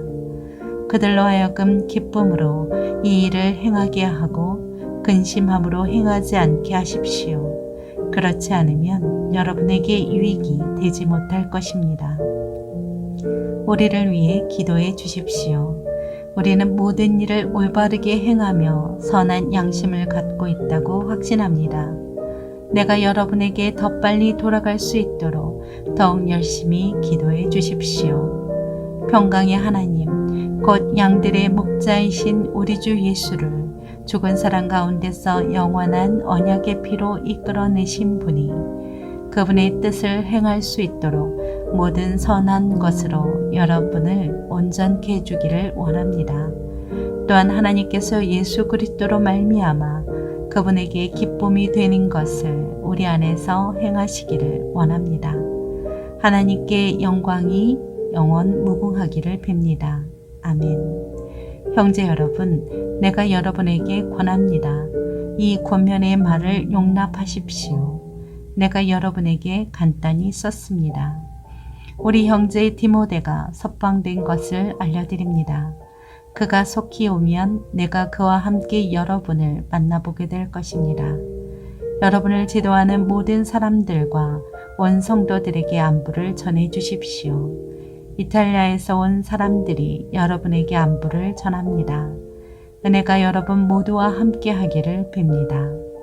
그들로 하여금 기쁨으로 이 일을 행하게 하고 근심함으로 행하지 않게 하십시오. 그렇지 않으면 여러분에게 유익이 되지 못할 것입니다. 우리를 위해 기도해 주십시오. 우리는 모든 일을 올바르게 행하며 선한 양심을 갖고 있다고 확신합니다. 내가 여러분에게 더 빨리 돌아갈 수 있도록 더욱 열심히 기도해 주십시오. 평강의 하나님, 곧 양들의 목자이신 우리 주 예수를 죽은 사람 가운데서 영원한 언약의 피로 이끌어내신 분이 그분의 뜻을 행할 수 있도록 모든 선한 것으로 여러분을 온전케 해주기를 원합니다. 또한 하나님께서 예수 그리스도로 말미암아 그분에게 기쁨이 되는 것을 우리 안에서 행하시기를 원합니다. 하나님께 영광이 영원 무궁하기를 빕니다. 아멘. 형제 여러분, 내가 여러분에게 권합니다. 이 권면의 말을 용납하십시오. 내가 여러분에게 간단히 썼습니다. 우리 형제 디모데가 석방된 것을 알려드립니다. 그가 속히 오면 내가 그와 함께 여러분을 만나보게 될 것입니다. 여러분을 지도하는 모든 사람들과 온 성도들에게 안부를 전해 주십시오. 이탈리아에서 온 사람들이 여러분에게 안부를 전합니다. 은혜가 여러분 모두와 함께 하기를 빕니다.